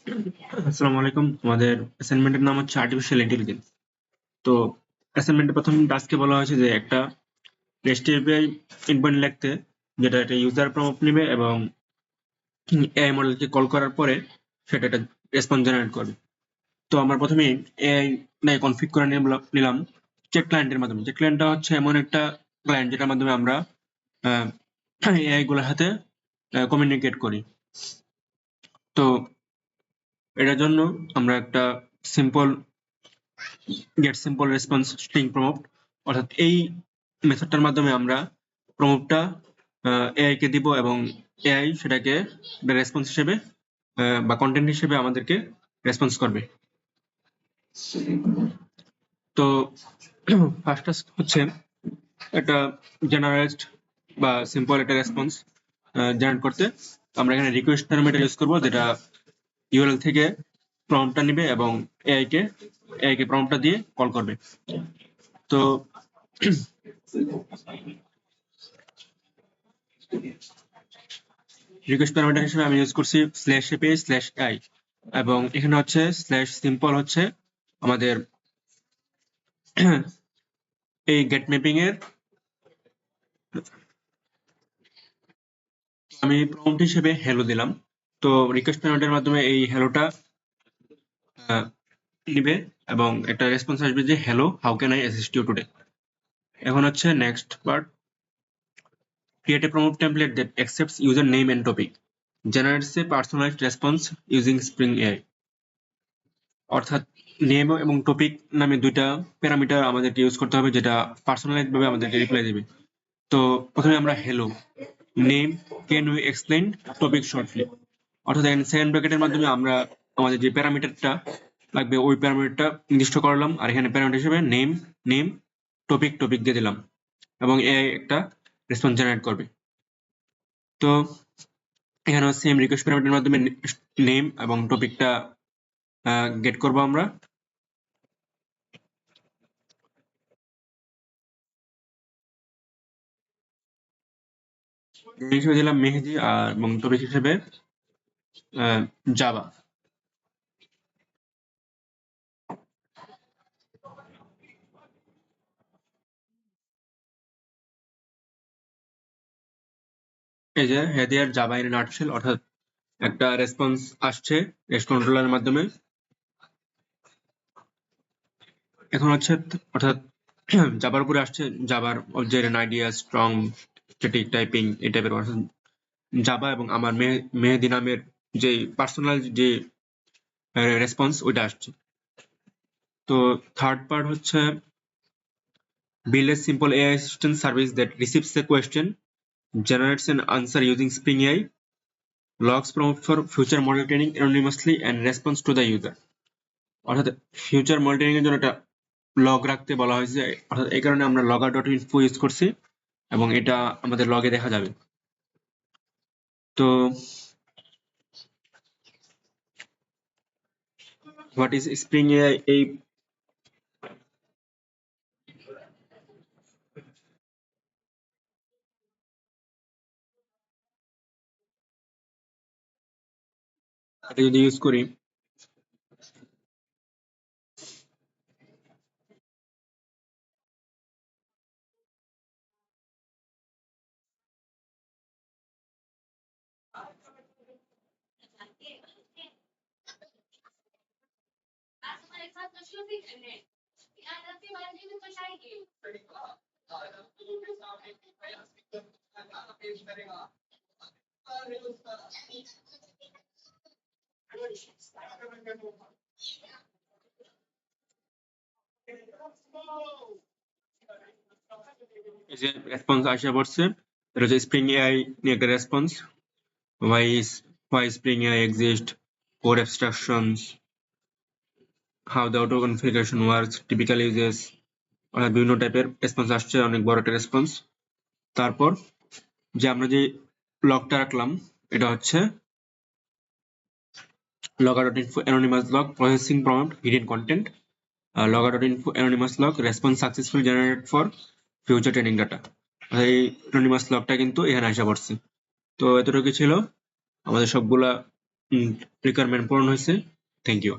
আসসালামু আলাইকুম। আমাদের অ্যাসাইনমেন্টের নাম হচ্ছে আর্টিফিশিয়াল ইন্টেলিজেন্স। তো অ্যাসাইনমেন্টের প্রথম টাস্কে বলা হয়েছে যে একটা REST API endpoint লিখতে, যেটা একটা ইউজার প্রম্পট নেবে এবং এআই মডেলকে কল করার পরে সেটা একটা রেসপন্স জেনারেট করবে। তো আমরা প্রথমে এআই নাই কনফিগ করে নিলাম চেক ক্লায়েন্টের মাধ্যমে। চেক ক্লায়েন্টটা হচ্ছে এমন একটা ক্লায়েন্ট যেটার মাধ্যমে আমরা এআই গুলোর সাথে কমিউনিকেট করি। তো এটার জন্য আমরা একটা simple get simple response string prompt, অর্থাৎ এই মেথডটার মাধ্যমে আমরা প্রম্পটটা এআই কে দিব এবং এআই সেটাকে রেসপন্স হিসেবে বা কন্টেন্ট হিসেবে আমাদেরকে রেসপন্স করবে। তো ফার্স্ট টাস্ক হচ্ছে একটা জেনারেট বা সিম্পল একটা রেসপন্স জেনারেট করতে আমরা এখানে রিকোয়েস্ট প্যারামিটার ইউজ করব, যেটা ইউআরএল থেকে প্রম্পটটা নেবে এবং এআই কে প্রম্পটটা দিয়ে কল করবে। তো রিকোয়েস্ট প্যারামিটার হিসেবে আমি ইউজ করছি /API/i, এবং এখানে হচ্ছে /simple হচ্ছে আমাদের এই গেট ম্যাপিং এর। আমি প্রম্পট হিসেবে হ্যালো দিলাম। তো রিকোয়েস্ট প্যারামিটারের মাধ্যমে এই হ্যালোটা নিবে এবং একটা রেসপন্স আসবে যে hello, how can I assist you today. এখন হচ্ছে next part, create a prompt template that accepts user name and topic, generates a personalized response using Spring AI। অর্থাৎ নেম এবং টপিক নামে দুইটা প্যারামিটার আমাদেরকে ইউজ করতে হবে, যেটা পার্সোনালাইজড ভাবে আমাদেরকে রিপ্লাই দেবে। তো প্রথমে আমরা hello name, can you explain topic shortly, অর্থাৎ এখানে সেকেন্ড ব্র্যাকেটের মাধ্যমে আমরা আমাদের যে প্যারামিটারটা লাগবে ওই প্যারামিটারটা নির্দিষ্ট করলাম, আর এখানে প্যারামিটার হিসেবে নেম টপিক দিয়ে দিলাম এবং এআই একটা রেসপন্স জেনারেট করবে। তো এখানে সেম রিকোয়েস্ট প্যারামিটারের মাধ্যমে নেম এবং টপিকটা গেট করব আমরা। হিসেবে দিলাম মেহেদি আর এবং টপিক হিসেবে জাভা। এই যে হেদিয়ার জাভা ইন নাটশেল, অর্থাৎ একটা রেসপন্স আসছে রেস্ট কন্ট্রোলারের মাধ্যমে। এখন হচ্ছে অর্থাৎ জাভার উপরে আসছে, জাভার object idea strong static typing এই টাইপের, অর্থাৎ জাভা এবং আমার মেহেদি নামের যে পার্সোনাল যে রেসপন্স ওইটা আসছে। তো থার্ড পার্ট হচ্ছে build a simple AI assistant service that receives a question, generates an answer using Spring AI, logs prompt for future model training anonymously and responds to the user। অর্থাৎ future model training এর জন্য একটা log রাখতে বলা হয়েছে, অর্থাৎ এই কারণে আমরা logger.info ইউজ করছি এবং এটা আমাদের লগে দেখা যাবে। তো হোয়াট ইজ স্প্রিং এআই, এই এটা যদি ইউজ করি, এই যে রেসপন্স আসা পড়ছে, এটা হচ্ছে স্প্রিং এআই নিয়ে একটা response. why spring AI exist, core abstractions, how the auto configuration works, typical uses, বিভিন্ন টাইপের রেসপন্স আসছে, অনেক বড় একটা রেসপন্স। তারপর যে আমরা যে লগটা রাখলাম এটা হচ্ছে logger.info anonymous log processing prompt hidden content, logger.info anonymous log response successfully generated for future training data। এই anonymous logটা কিন্তু এখানে আসা পড়ছে। তো এতটুকু ছিল আমাদের সবগুলা রিকোয়ারমেন্ট পূরণ হয়েছে। Thank you.